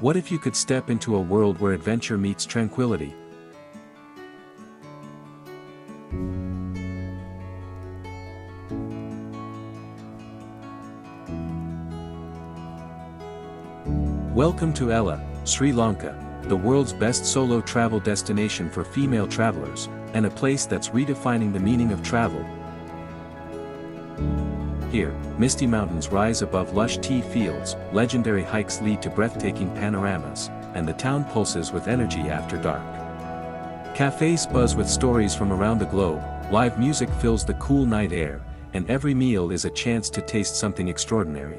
What if you could step into a world where adventure meets tranquility? Welcome to Ella, Sri Lanka, the world's best solo travel destination for female travelers, and a place that's redefining the meaning of travel. Here, misty mountains rise above lush tea fields, legendary hikes lead to breathtaking panoramas, and the town pulses with energy after dark. Cafes buzz with stories from around the globe, live music fills the cool night air, and every meal is a chance to taste something extraordinary.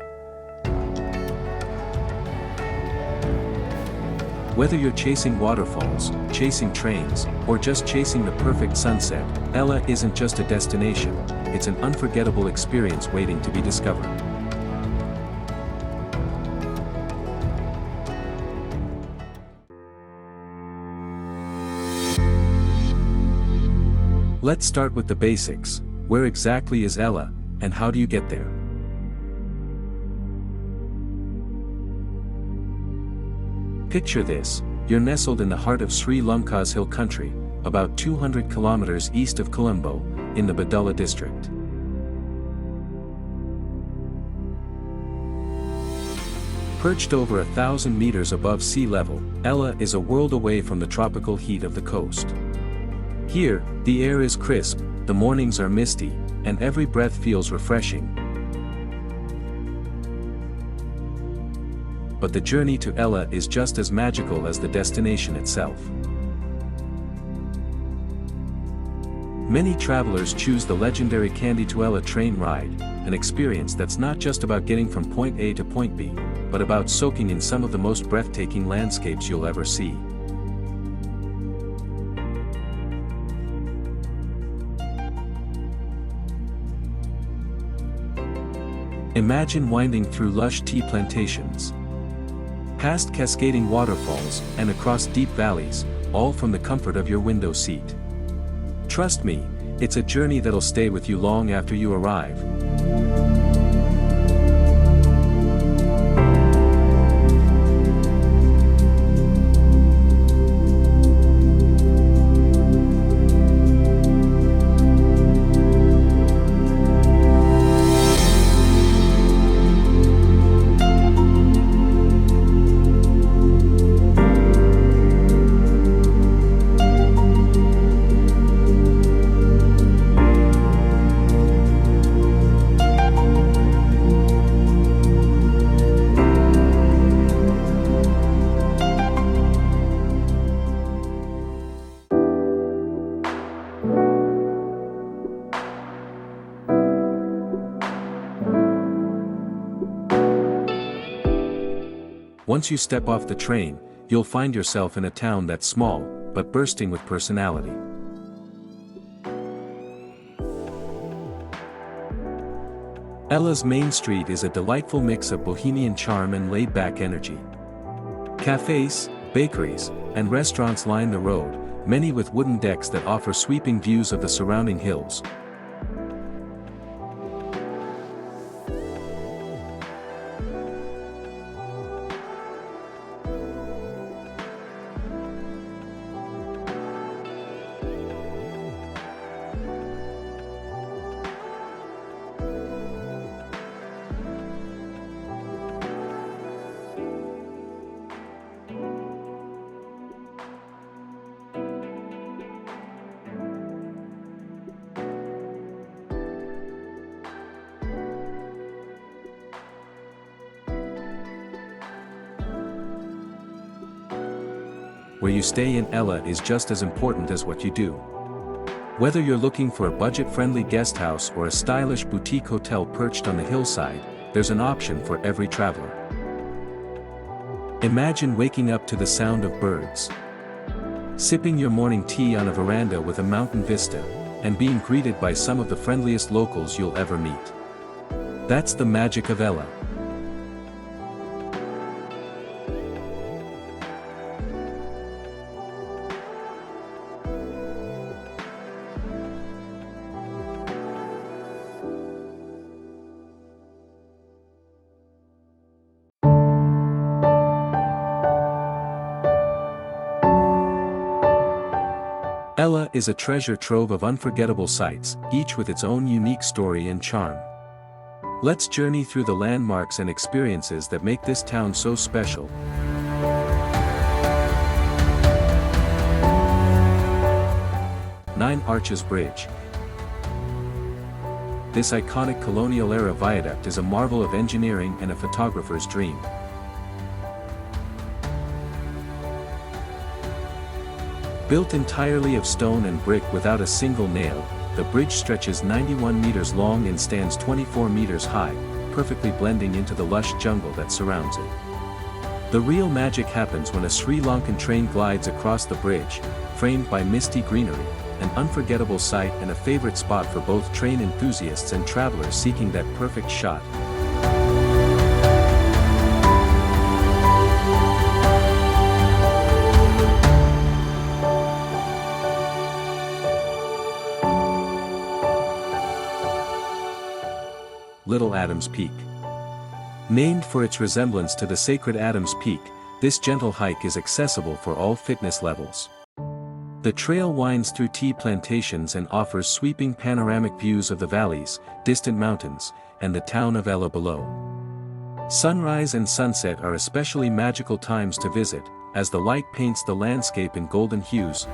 Whether you're chasing waterfalls, chasing trains, or just chasing the perfect sunset, Ella isn't just a destination, it's an unforgettable experience waiting to be discovered. Let's start with the basics. Where exactly is Ella, and how do you get there? Picture this, you're nestled in the heart of Sri Lanka's hill country, about 200 kilometers east of Colombo, in the Udawalawe district. Perched over 1,000 meters above sea level, Ella is a world away from the tropical heat of the coast. Here, the air is crisp, the mornings are misty, and every breath feels refreshing. But the journey to Ella is just as magical as the destination itself. Many travelers choose the legendary Kandy to Ella train ride, an experience that's not just about getting from point A to point B, but about soaking in some of the most breathtaking landscapes you'll ever see. Imagine winding through lush tea plantations, past cascading waterfalls, and across deep valleys, all from the comfort of your window seat. Trust me, it's a journey that'll stay with you long after you arrive. Once you step off the train, you'll find yourself in a town that's small, but bursting with personality. Ella's main street is a delightful mix of Bohemian charm and laid-back energy. Cafes, bakeries, and restaurants line the road, many with wooden decks that offer sweeping views of the surrounding hills. Where you stay in Ella is just as important as what you do. Whether you're looking for a budget-friendly guest house or a stylish boutique hotel perched on the hillside, there's an option for every traveler. Imagine waking up to the sound of birds, sipping your morning tea on a veranda with a mountain vista, and being greeted by some of the friendliest locals you'll ever meet. That's the magic of Ella. Ella is a treasure trove of unforgettable sights, each with its own unique story and charm. Let's journey through the landmarks and experiences that make this town so special. Nine Arches Bridge. This iconic colonial-era viaduct is a marvel of engineering and a photographer's dream. Built entirely of stone and brick without a single nail, the bridge stretches 91 meters long and stands 24 meters high, perfectly blending into the lush jungle that surrounds it. The real magic happens when a Sri Lankan train glides across the bridge, framed by misty greenery, an unforgettable sight and a favorite spot for both train enthusiasts and travelers seeking that perfect shot. Little Adams Peak. Named for its resemblance to the sacred Adams Peak, this gentle hike is accessible for all fitness levels. The trail winds through tea plantations and offers sweeping panoramic views of the valleys, distant mountains, and the town of Ella below. Sunrise and sunset are especially magical times to visit, as the light paints the landscape in golden hues.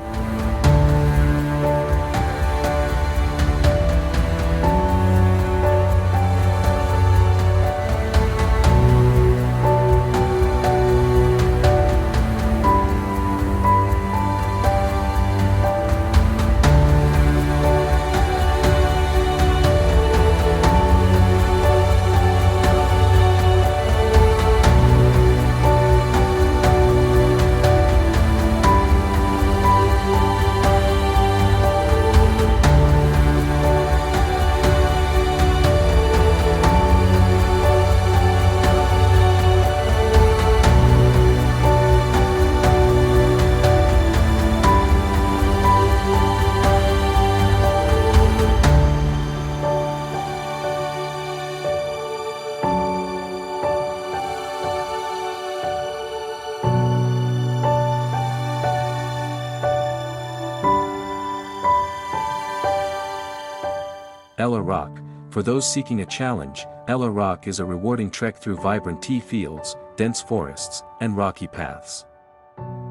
Ella Rock. For those seeking a challenge, Ella Rock is a rewarding trek through vibrant tea fields, dense forests, and rocky paths.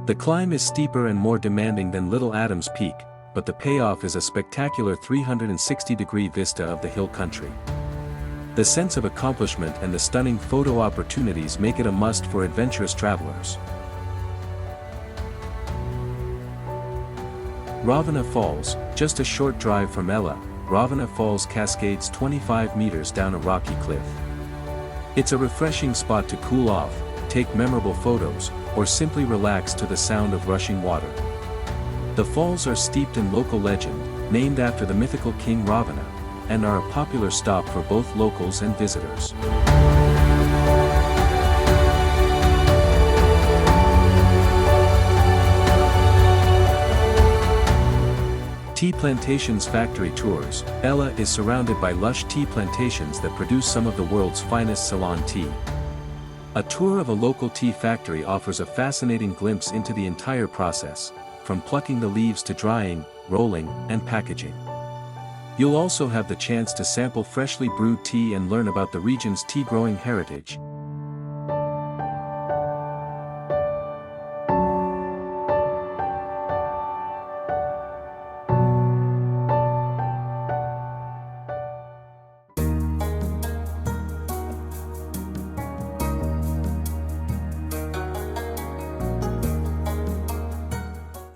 The climb is steeper and more demanding than Little Adams Peak, but the payoff is a spectacular 360-degree vista of the hill country. The sense of accomplishment and the stunning photo opportunities make it a must for adventurous travelers. Ravana Falls, just a short drive from Ella, Ravana Falls cascades 25 meters down a rocky cliff. It's a refreshing spot to cool off, take memorable photos, or simply relax to the sound of rushing water. The falls are steeped in local legend, named after the mythical king Ravana, and are a popular stop for both locals and visitors. Tea Plantations Factory Tours. Ella is surrounded by lush tea plantations that produce some of the world's finest Ceylon tea. A tour of a local tea factory offers a fascinating glimpse into the entire process, from plucking the leaves to drying, rolling, and packaging. You'll also have the chance to sample freshly brewed tea and learn about the region's tea-growing heritage.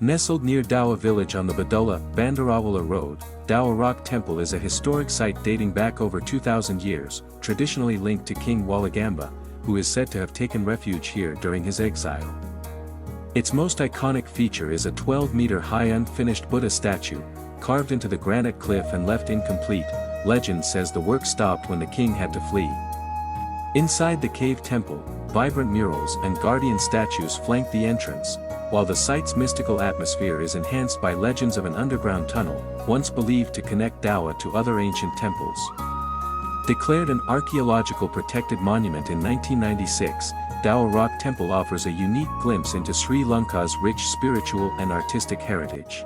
Nestled near Dhowa village on the Udawalawe Road, Dhowa Rock Temple is a historic site dating back over 2,000 years, traditionally linked to King Walagamba, who is said to have taken refuge here during his exile. Its most iconic feature is a 12-meter-high unfinished Buddha statue, carved into the granite cliff and left incomplete. Legend says the work stopped when the king had to flee. Inside the cave temple, vibrant murals and guardian statues flank the entrance, while the site's mystical atmosphere is enhanced by legends of an underground tunnel, once believed to connect Dhowa to other ancient temples. Declared an archaeological protected monument in 1996, Dhowa Rock Temple offers a unique glimpse into Sri Lanka's rich spiritual and artistic heritage.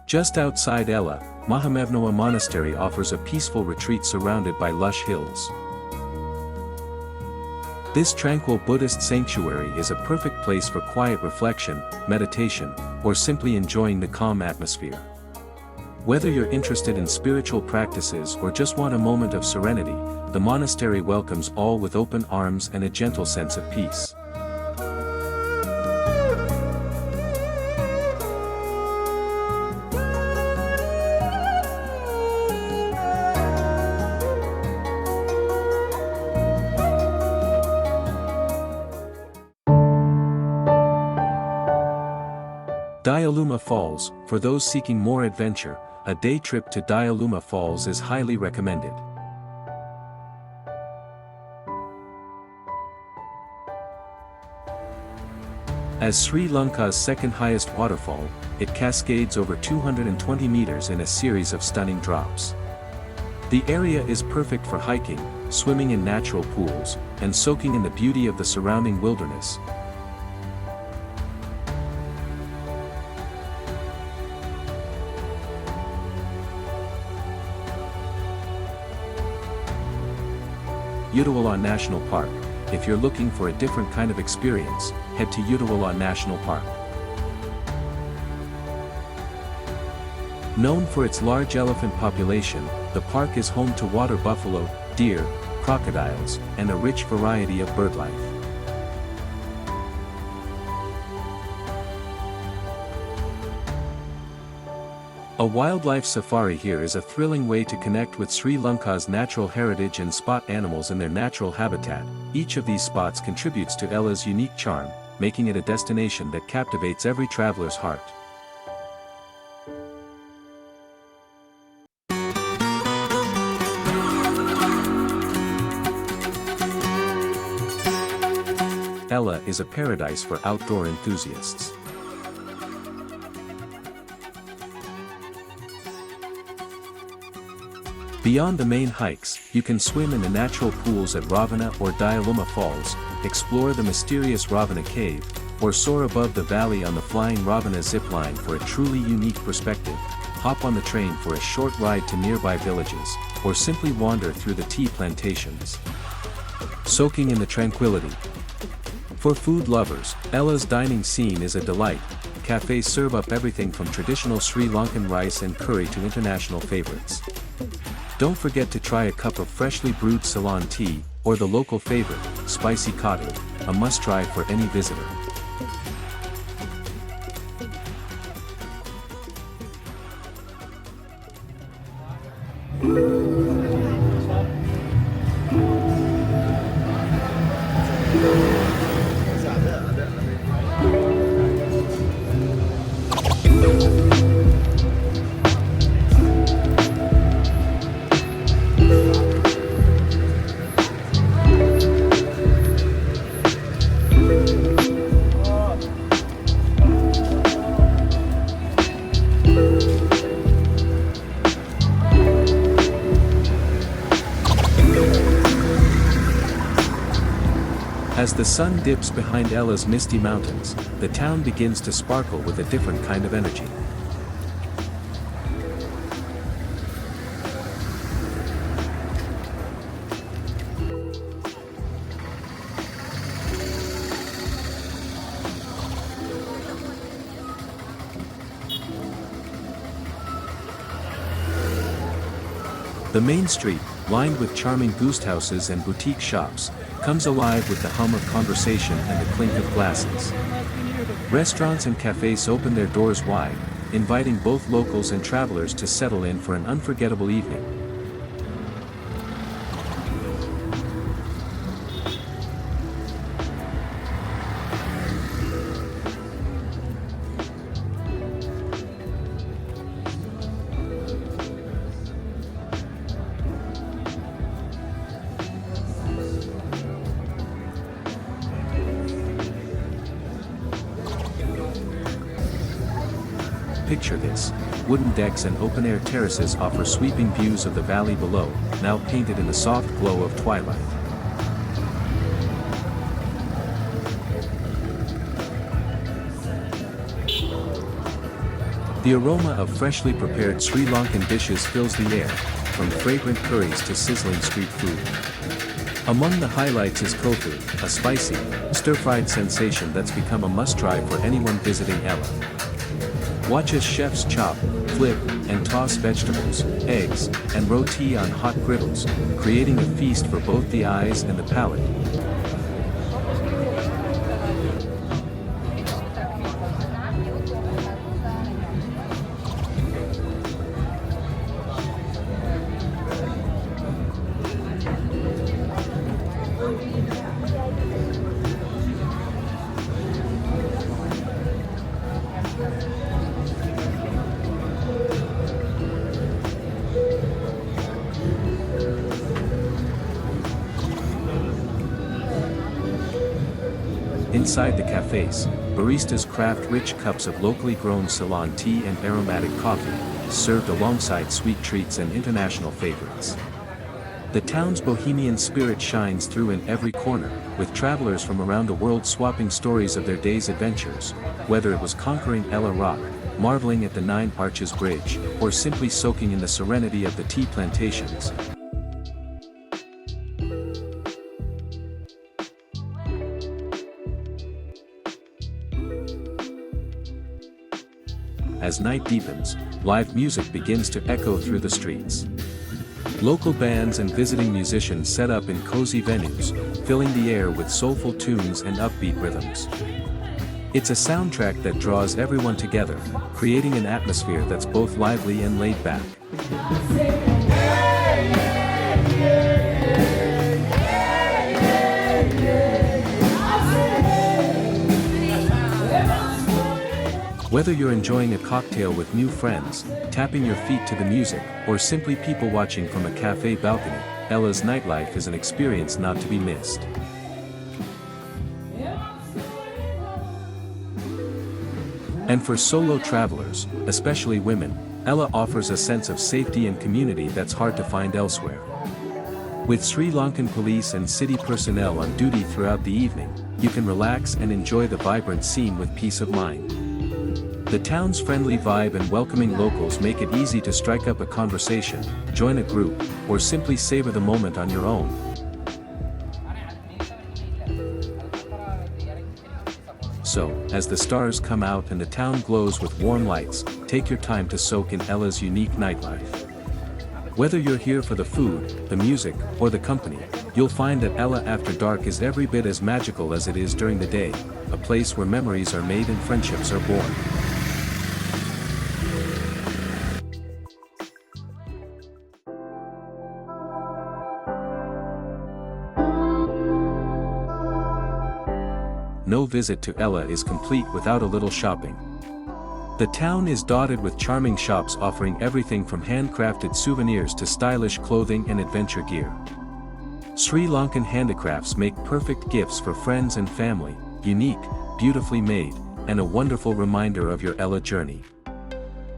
Just outside Ella, Mahamevnawa Monastery offers a peaceful retreat surrounded by lush hills. This tranquil Buddhist sanctuary is a perfect place for quiet reflection, meditation, or simply enjoying the calm atmosphere. Whether you're interested in spiritual practices or just want a moment of serenity, the monastery welcomes all with open arms and a gentle sense of peace. Diyaluma Falls. For those seeking more adventure, a day trip to Diyaluma Falls is highly recommended. As Sri Lanka's second highest waterfall, it cascades over 220 meters in a series of stunning drops. The area is perfect for hiking, swimming in natural pools, and soaking in the beauty of the surrounding wilderness. Udawalawe National Park. If you're looking for a different kind of experience, head to Udawalawe National Park. Known for its large elephant population, the park is home to water buffalo, deer, crocodiles, and a rich variety of birdlife. A wildlife safari here is a thrilling way to connect with Sri Lanka's natural heritage and spot animals in their natural habitat. Each of these spots contributes to Ella's unique charm, making it a destination that captivates every traveler's heart. Ella is a paradise for outdoor enthusiasts. Beyond the main hikes, you can swim in the natural pools at Ravana or Diyaluma Falls, explore the mysterious Ravana Cave, or soar above the valley on the flying Ravana zipline for a truly unique perspective. Hop on the train for a short ride to nearby villages, or simply wander through the tea plantations, soaking in the tranquility. For food lovers, Ella's dining scene is a delight. Cafes serve up everything from traditional Sri Lankan rice and curry to international favorites. Don't forget to try a cup of freshly brewed Ceylon tea, or the local favorite, spicy coffee, a must-try for any visitor. As the sun dips behind Ella's misty mountains, the town begins to sparkle with a different kind of energy. The main street, lined with charming ghost houses and boutique shops, comes alive with the hum of conversation and the clink of glasses. Restaurants and cafes open their doors wide, inviting both locals and travelers to settle in for an unforgettable evening. Picture this. Wooden decks and open-air terraces offer sweeping views of the valley below, now painted in the soft glow of twilight. The aroma of freshly prepared Sri Lankan dishes fills the air, from fragrant curries to sizzling street food. Among the highlights is kofu, a spicy, stir-fried sensation that's become a must-try for anyone visiting Ella. Watch as chefs chop, flip, and toss vegetables, eggs, and roti on hot griddles, creating a feast for both the eyes and the palate. Inside the cafes, baristas craft rich cups of locally grown Ceylon tea and aromatic coffee, served alongside sweet treats and international favorites. The town's Bohemian spirit shines through in every corner, with travelers from around the world swapping stories of their day's adventures, whether it was conquering Ella Rock, marveling at the Nine Arches Bridge, or simply soaking in the serenity of the tea plantations. As night deepens, live music begins to echo through the streets. Local bands and visiting musicians set up in cozy venues, filling the air with soulful tunes and upbeat rhythms. It's a soundtrack that draws everyone together, creating an atmosphere that's both lively and laid back. Whether you're enjoying a cocktail with new friends, tapping your feet to the music, or simply people watching from a cafe balcony, Ella's nightlife is an experience not to be missed. And for solo travelers, especially women, Ella offers a sense of safety and community that's hard to find elsewhere. With Sri Lankan police and city personnel on duty throughout the evening, you can relax and enjoy the vibrant scene with peace of mind. The town's friendly vibe and welcoming locals make it easy to strike up a conversation, join a group, or simply savor the moment on your own. So, as the stars come out and the town glows with warm lights, take your time to soak in Ella's unique nightlife. Whether you're here for the food, the music, or the company, you'll find that Ella After Dark is every bit as magical as it is during the day, a place where memories are made and friendships are born. No visit to Ella is complete without a little shopping. The town is dotted with charming shops offering everything from handcrafted souvenirs to stylish clothing and adventure gear. Sri Lankan handicrafts make perfect gifts for friends and family, unique, beautifully made, and a wonderful reminder of your Ella journey.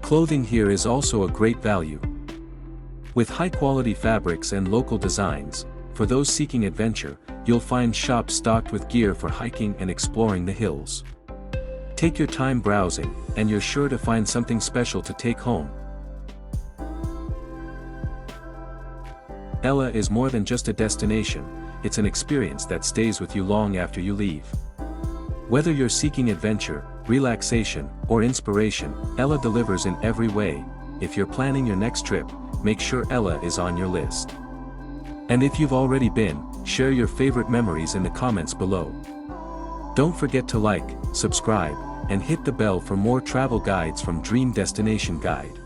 Clothing here is also a great value. With high-quality fabrics and local designs, for those seeking adventure, you'll find shops stocked with gear for hiking and exploring the hills. Take your time browsing, and you're sure to find something special to take home. Ella is more than just a destination, it's an experience that stays with you long after you leave. Whether you're seeking adventure, relaxation, or inspiration, Ella delivers in every way. If you're planning your next trip, make sure Ella is on your list. And if you've already been, share your favorite memories in the comments below. Don't forget to like, subscribe, and hit the bell for more travel guides from Dream Destination Guide.